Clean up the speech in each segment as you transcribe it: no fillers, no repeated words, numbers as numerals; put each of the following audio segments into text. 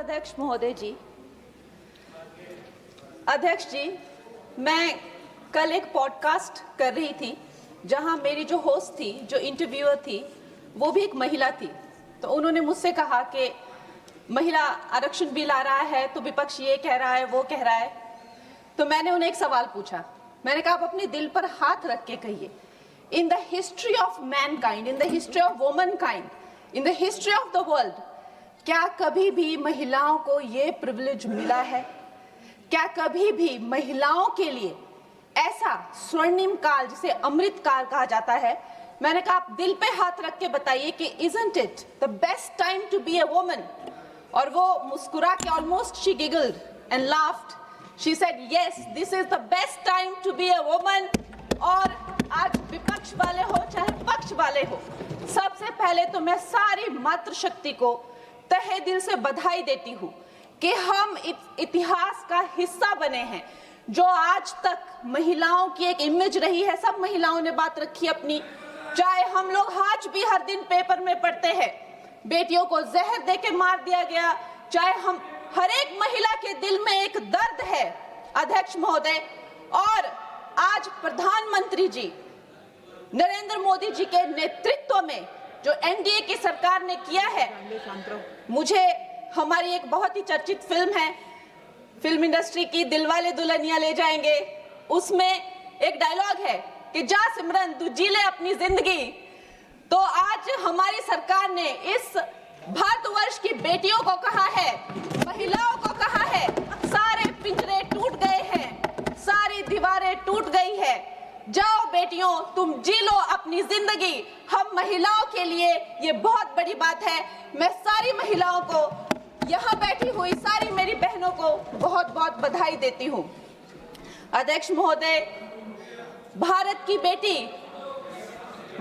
अध्यक्ष महोदय जी, अध्यक्ष जी, मैं कल एक पॉडकास्ट कर रही थी जहां मेरी जो होस्ट थी, जो इंटरव्यूअर थी, वो भी एक महिला थी। तो उन्होंने मुझसे कहा कि महिला आरक्षण बिल आ रहा है तो विपक्ष ये कह रहा है, वो कह रहा है। तो मैंने उन्हें एक सवाल पूछा। मैंने कहा, आप अपने दिल पर हाथ रख के कहिए, in the history of mankind, in the history of womankind, in the history of the world, क्या कभी भी महिलाओं को ये प्रिविलेज मिला है? क्या कभी भी महिलाओं के लिए ऐसा स्वर्णिम काल, जिसे अमृत काल कहा जाता है? मैंने कहा, आप दिल पे हाथ रख के बताइए कि isn't it the best time to be a woman? और वो मुस्कुरा के almost she giggled and laughed. She said, yes, this is the best time to be a woman. और आज विपक्ष वाले हो चाहे पक्ष वाले हो, सबसे पहले तो मैं सारी मातृशक्ति को तहे दिल से बधाई देती हूँ कि हम इतिहास का हिस्सा बने हैं। जो आज तक महिलाओं की एक इमेज रही है, सब महिलाओं ने बात रखी अपनी। चाहे हम लोग आज भी हर दिन पेपर में पढ़ते हैं, बेटियों को जहर देके मार दिया गया, चाहे हम हर एक महिला के दिल में एक दर्द है अध्यक्ष महोदय। और आज प्रधानमंत्री जी नरेंद्र मोदी जी के नेतृत्व में जो एनडीए की सरकार ने किया है, मुझे हमारी एक बहुत ही चर्चित फिल्म है, फिल्म इंडस्ट्री की, दिलवाले दुल्हनिया ले जाएंगे, उसमें एक डायलॉग है कि जा सिमरन तू जी ले अपनी जिंदगी। तो आज हमारी सरकार ने इस भारतवर्ष की बेटियों को कहा है, महिलाओं को कहा है, सारे पिंजरे टूट गए हैं, सारी दीवारें टूट गई है, जाओ बेटियों तुम जी लो अपनी जिंदगी। हम महिलाओं के लिए ये बहुत बड़ी बात है। मैं सारी महिलाओं को, यहाँ बैठी हुई सारी मेरी बहनों को बहुत बहुत बधाई देती हूँ। अध्यक्ष महोदय, भारत की बेटी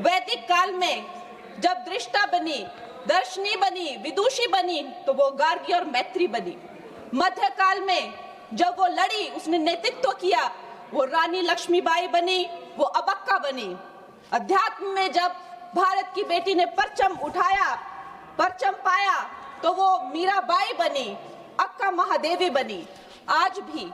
वैदिक काल में जब दृष्टा बनी, दर्शनी बनी, विदुषी बनी, तो वो गार्गी और मैत्री बनी। मध्यकाल में जब वो लड़ी, उसने नेतृत्व किया, वो रानी लक्ष्मीबाई बनी, वो अबक्का बनी। अध्यात्म में जब भारत की बेटी ने परचम उठाया, परचम पाया, तो वो मीराबाई बनी, अक्का महादेवी बनी। आज भी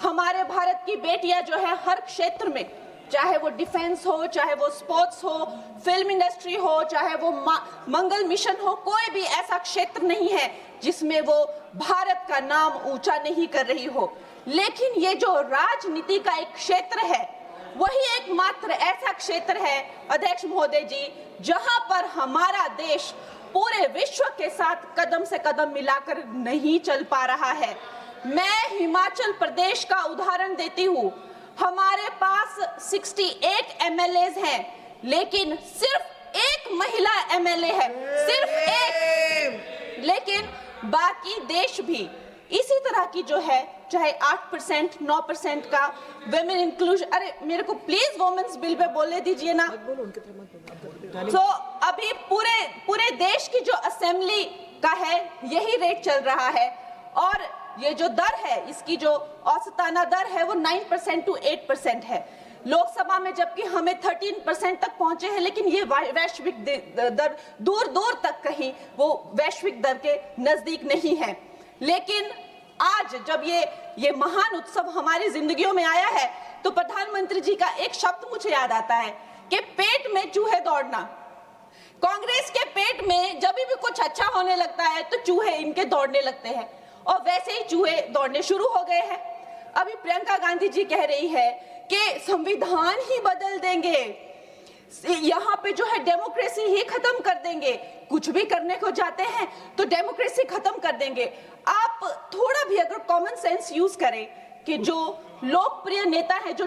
हमारे भारत की बेटियां जो है हर क्षेत्र में, चाहे वो डिफेंस हो, चाहे वो स्पोर्ट्स हो, फिल्म इंडस्ट्री हो, चाहे वो मंगल मिशन हो, कोई भी ऐसा क्षेत्र नहीं है जिसमें वो भारत का नाम ऊंचा नहीं कर रही हो। लेकिन ये जो राजनीति का एक क्षेत्र है, वही एकमात्र ऐसा क्षेत्र है अध्यक्ष महोदय जी, जहां पर हमारा देश पूरे विश्व के साथ कदम से कदम मिलाकर नहीं चल पा रहा है। मैं हिमाचल प्रदेश का उदाहरण देती हूँ। हमारे पास 68 एमएलएज हैं, लेकिन सिर्फ एक महिला एमएलए है, सिर्फ एक। लेकिन बाकी देश भी इसी तरह की जो है, चाहे 8%, 9% का वुमेन इंक्लूजन, अरे मेरे को प्लीज वुमेन्स बिल पे बोलने दीजिए ना। तो अभी पूरे देश की जो असेंबली का है, यही रेट चल रहा है। और ये जो दर है, इसकी जो औसताना दर है, वो 9% to 8% है। लोकसभा में जबकि हमें 13% तक पहुंचे हैं, लेकिन ये वैश्विक दर दूर दूर तक कहीं वो वैश्विक दर के नजदीक नहीं है। लेकिन आज जब ये महान उत्सव हमारी जिंदगियों में आया है, तो प्रधानमंत्री जी का एक शब्द मुझे याद आता है कि पेट में चूहे दौड़ना। कांग्रेस के पेट में जब भी कुछ अच्छा होने लगता है तो चूहे इनके दौड़ने लगते हैं, और वैसे ही चूहे दौड़ने शुरू हो गए हैं। अभी प्रियंका गांधी जी कह रही है कि संविधान ही बदल देंगे, यहाँ पे जो है डेमोक्रेसी ही खत्म कर देंगे, कुछ भी करने को जाते हैं तो डेमोक्रेसी खत्म कर देंगे। आप थोड़ा भी अगर कॉमन सेंस यूज करें कि जो लोकप्रिय नेता है, जो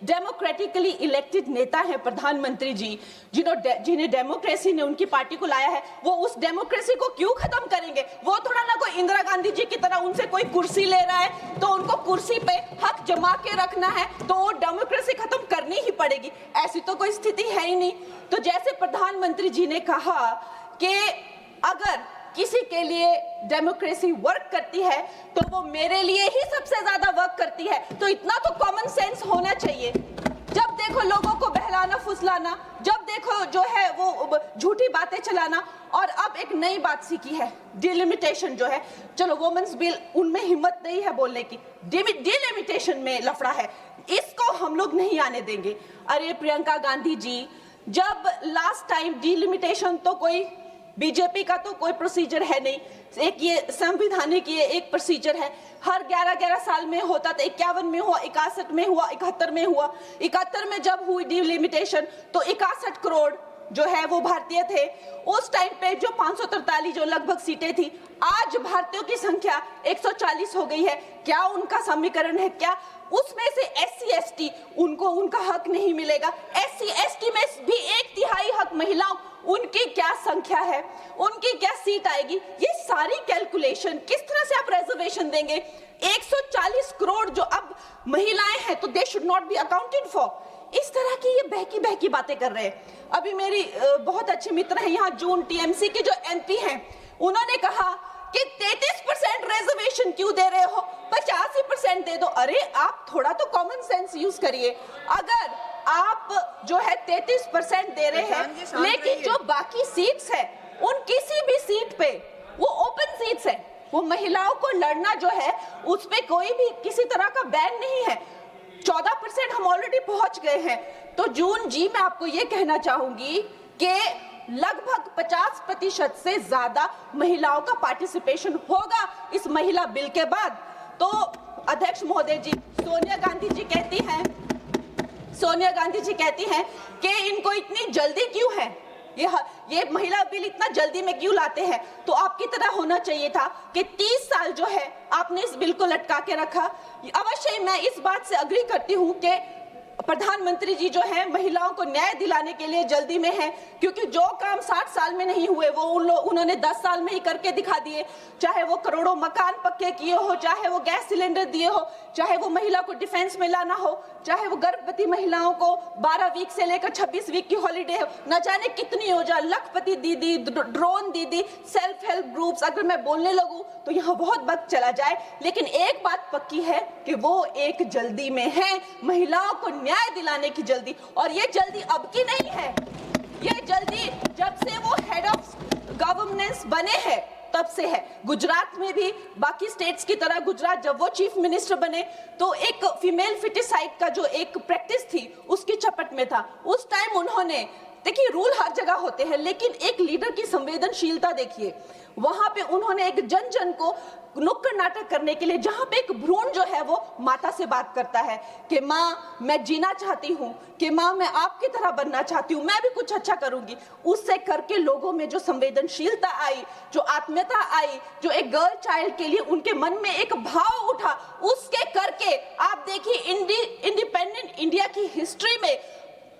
डेमोक्रेटिकली इलेक्टेड नेता है प्रधानमंत्री जी, जिन्हें डेमोक्रेसी ने उनकी पार्टी को लाया है, वो उस डेमोक्रेसी को क्यों खत्म करेंगे? वो थोड़ा ना कोई इंदिरा गांधी जी की तरह उनसे कोई कुर्सी ले रहा है तो उनको कुर्सी पे हक जमा के रखना है, तो वो डेमोक्रेसी खत्म करनी ही पड़ेगी। ऐसी तो कोई स्थिति है ही नहीं। तो जैसे प्रधानमंत्री जी ने कहा कि अगर किसी के लिए डेमोक्रेसी वर्क करती है तो वो मेरे लिए ही सबसे ज्यादा वर्क करती है, तो इतना तो कॉमन सेंस होना चाहिए। जब देखो लोगों को बहलाना फुसलाना, जब देखो जो है वो झूठी बातें चलाना, और अब एक नई बात सीखी है, डिलिमिटेशन जो है। चलो वुमेन्स बिल, उनमें हिम्मत नहीं है बोलने की, डिलिमिटेशन में लफड़ा है, इसको हम लोग नहीं आने देंगे। अरे प्रियंका गांधी जी, जब लास्ट टाइम डिलिमिटेशन, तो कोई बीजेपी का तो कोई प्रोसीजर है नहीं, एक ये संवैधानिक ये एक प्रोसीजर है, हर 11-11 साल में होता था। 51 में हुआ, 61 में हुआ, 71 में हुआ। 71 में जब हुई डिलिमिटेशन तो 61 करोड़ जो है वो भारतीय थे। उस टाइम पे जो 543 जो लगभग सीटें थी, आज भारतीयों की संख्या 140 हो गई है। क्या उनका समीकरण है? क्या उसमें से SC ST उनको उनका हक नहीं मिलेगा? SC ST में भी 1/3 हक महिलाओं, उनकी क्या संख्या है, उनकी क्या सीट आएगी? ये सारी कैलकुलेशन किस तरह से आप रिजर्वेशन देंगे? 140 करोड़ जो अब महिलाएं हैं, तो they should not be accounted for. इस तरह की ये बहकी बातें कर रहे हैं। अभी मेरी बहुत अच्छी मित्र है यहाँ, जून TMC के जो MP हैं, उन्होंने कहा कि 33% रिजर्वेशन क्यों दे रहे हो, 85% दे दो। अरे आप थोड़ा तो कॉमन सेंस यूज करिए। अगर आप जो है 33% दे रहे हैं, लेकिन जो बाकी सीट्स है, उन किसी भी सीट पे वो ओपन सीट्स है, वो महिलाओं को लड़ना जो है उस पे कोई भी किसी तरह का बैन नहीं है। 14% हम ऑलरेडी पहुंच गए हैं। तो जून जी, मैं आपको ये कहना चाहूंगी कि लगभग 50% से ज्यादा महिलाओं का पार्टिसिपेशन होगा इस महिला बिल के बाद। तो अध्यक्ष महोदय जी, सोनिया गांधी जी कहती हैं कि इनको इतनी जल्दी क्यों है, ये महिला बिल इतना जल्दी में क्यों लाते हैं? तो आपकी तरह होना चाहिए था कि 30 साल जो है आपने इस बिल को लटका के रखा। अवश्य मैं इस बात से अग्री करती हूँ कि प्रधानमंत्री जी जो है महिलाओं को न्याय दिलाने के लिए जल्दी में है, क्योंकि जो काम 60 साल में नहीं हुए वो उन्होंने 10 साल में ही करके दिखा दिए। चाहे वो करोड़ों मकान पक्के किए हो, चाहे वो गैस सिलेंडर दिए हो, चाहे वो महिला को डिफेंस में लाना हो, चाहे वो गर्भवती महिलाओं को 12 वीक से लेकर 26 वीक की हॉलीडे हो, न जाने कितनी योजना, लखपति दीदी, ड्रोन दीदी, सेल्फ हेल्प ग्रुप्स, अगर मैं बोलने लगूं तो यहाँ बहुत वक्त चला जाए। लेकिन एक बात पक्की है कि वो एक जल्दी में है, महिलाओं को न्याय दिलाने की जल्दी। और ये जल्दी अब की नहीं है, ये जल्दी जब से वो हेड ऑफ गवर्नेंस बने हैं तब से है। गुजरात में भी बाकी स्टेट्स की तरह गुजरात जब वो चीफ मिनिस्टर बने तो एक फीमेल फिटिसाइड का जो एक प्रैक्टिस थी उसकी चपेट में था। उस टाइम उन्होंने, देखिए रूल हर जगह होते हैं, लेकिन एक लीडर की संवेदनशीलता देखिए, वहां पे उन्होंने एक जन जन को नुक्कड़ नाटक करने के लिए, जहां पे एक भ्रूण जो है वो माता से बात करता है कि माँ मैं जीना चाहती हूँ, कि माँ मैं आपकी तरह बनना चाहती हूँ, मैं भी कुछ अच्छा करूंगी, उससे करके लोगों में जो संवेदनशीलता आई, जो आत्मीयता आई, जो एक गर्ल चाइल्ड के लिए उनके मन में एक भाव उठा, उसके करके आप देखिए इंडिपेंडेंट इंडिया की हिस्ट्री में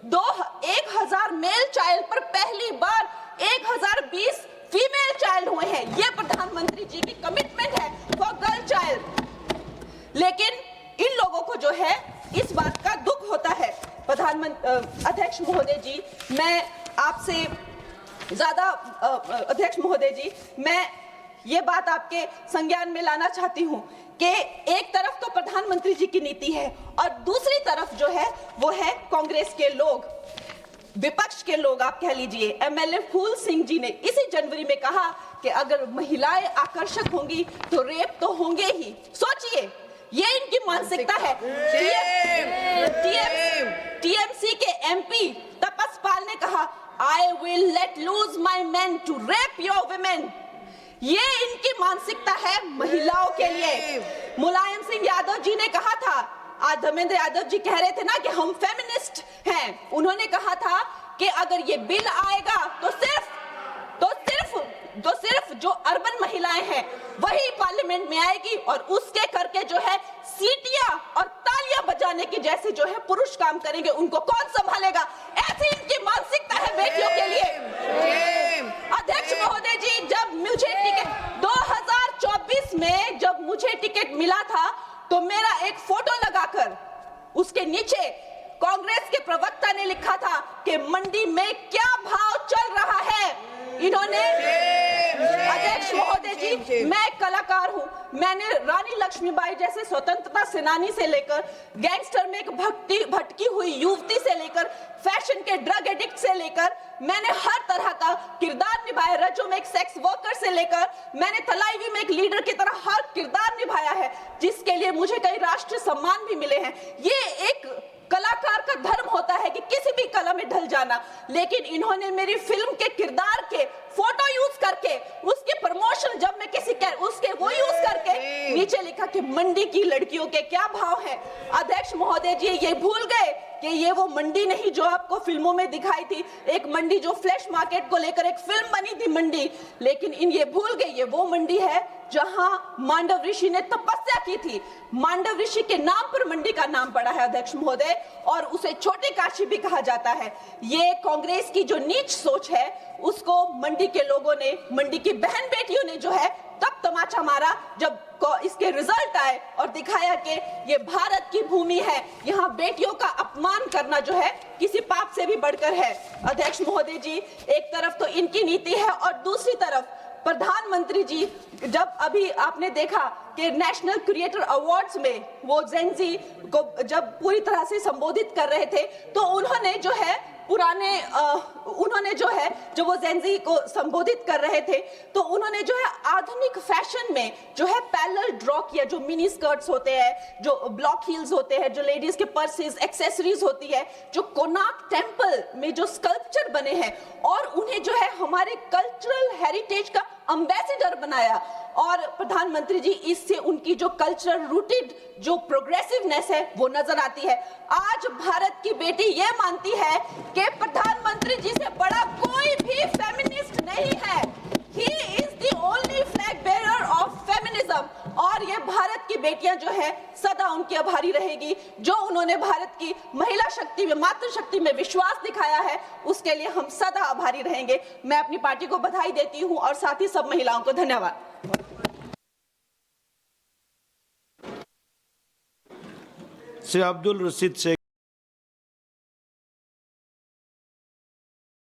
1000 मेल चाइल्ड पर पहली बार 1020 फीमेल चाइल्ड हुए हैं। ये प्रधानमंत्री जी की कमिटमेंट है फॉर गर्ल चाइल्ड। लेकिन इन लोगों को जो है इस बात का दुख होता है। अध्यक्ष महोदय जी, मैं आपसे ज्यादा अध्यक्ष महोदय जी, मैं ये बात आपके संज्ञान में लाना चाहती हूँ कि एक तरफ तो प्रधानमंत्री जी की नीति है और दूसरी तरफ जो है वो है कांग्रेस के लोग, विपक्ष के लोग आप कह लीजिए। MLA फूल सिंह जी ने इसी जनवरी में कहा कि अगर महिलाएं आकर्षक होंगी तो रेप तो होंगे ही। सोचिए, ये इनकी मानसिकता है। TMC के MP तपस पाल ने कहा, I will let loose my men to rape your women। ये इनकी मानसिकता है महिलाओं के लिए। मुलायम सिंह यादव जी ने कहा था, आज धर्मेंद्र यादव जी कह रहे थे ना कि हम फेमिनिस्ट हैं, उन्होंने कहा था कि अगर ये बिल आएगा तो सिर्फ जो अर्बन महिलाएं हैं वही पार्लियामेंट में आएगी और उसके करके जो है सीटियां और तालियां बजाने की जैसे जो है पुरुष काम करेंगे, उनको कौन संभालेगा? ऐसी इनकी मानसिकता है बेटियों के लिए। अध्यक्ष महोदय जी, जब मुझे टिकट 2024 में जब मुझे टिकट मिला था तो मेरा एक फोटो लगाकर उसके नीचे कांग्रेस के प्रवक्ता ने लिखा था कि मंडी में क्या भाव चल रहा है। इन्होंने अध्यक्ष महोदय जी, मैं एक कलाकार हूँ। मैंने रानी लक्ष्मीबाई जैसे स्वतंत्रता सेनानी से लेकर गैंगस्टर में एक भटकी हुई युवती से लेकर फैशन के ड्रग एडिक्ट से लेकर मैंने हर तरह का किरदार निभाया। रजो में एक सेक्स वर्कर से लेकर मैंने तलाईवी में एक लीडर की तरह हर किरदार निभाया है, जिसके लिए मुझे कई राष्ट्रीय सम्मान भी मिले हैं। ये एक कलाकार का धर्म होता है कि किसी भी कला में ढल जाना, लेकिन इन्होंने मेरी फिल्म के किरदार के फोटो यूज करके उसके प्रमोशन, जब मैं किसी उसके वो यूज करके नीचे लिखा कि मंडी की लड़कियों के क्या भाव है। अध्यक्ष महोदय जी ये भूल गए कि ये वो मंडी नहीं जो आपको फिल्मों में दिखाई थी, एक मंडी जो फ्लैश मार्केट को लेकर एक फिल्म बनी थी मंडी, लेकिन इन ये भूल गए ये वो मंडी है जहां मांडव ऋषि ने तपस्या की थी। मांडव ऋषि के नाम पर मंडी का नाम पड़ा है अध्यक्ष महोदय, और उसे छोटी काशी भी कहा जाता है। ये कांग्रेस की जो नीच सोच है उसको मंडी के लोगों ने, मंडी की बहन बेटियों ने जो है तब तमाचा मारा जब इसके रिजल्ट आए और दिखाया कि ये भारत की भूमि है, यहाँ बेटियों का अपमान करना जो है किसी पाप से भी बढ़कर है। अध्यक्ष महोदय जी, एक तरफ तो इनकी नीति है और दूसरी तरफ प्रधानमंत्री जी, जब अभी आपने देखा कि नेशनल क्रिएटर अवार्ड्स में वो जेनजी को जब पूरी तरह से संबोधित कर रहे थे तो उन्होंने जो है जब वो जेनजी को संबोधित कर रहे थे तो उन्होंने जो है आधुनिक फैशन में जो है पैरेलल ड्रॉ किया, जो मिनी स्कर्ट्स होते हैं, जो ब्लॉक हील्स होते हैं, जो लेडीज के पर्सेस, एक्सेसरीज होती है, जो कोणार्क टेम्पल में जो स्कल्पचर बने हैं, और उन्हें जो है हमारे कल्चरल हेरिटेज का एम्बेसडर बनाया। और प्रधानमंत्री जी, इससे उनकी जो कल्चरल रूटेड जो प्रोग्रेसिवनेस है वो नजर आती है। आज भारत की बेटी ये मानती है कि प्रधानमंत्री जी से बड़ा कोई भी फेमिनिस्ट नहीं है। He is the only flag bearer of feminism। और ये भारत की बेटियां जो है सदा उनकी आभारी रहेगी, जो उन्होंने भारत की महिला शक्ति में, मातृशक्ति में विश्वास दिखाया है, उसके लिए हम सदा आभारी रहेंगे। मैं अपनी पार्टी को बधाई देती हूं और साथ ही सब महिलाओं को धन्यवाद। श्री अब्दुल रशीद शेख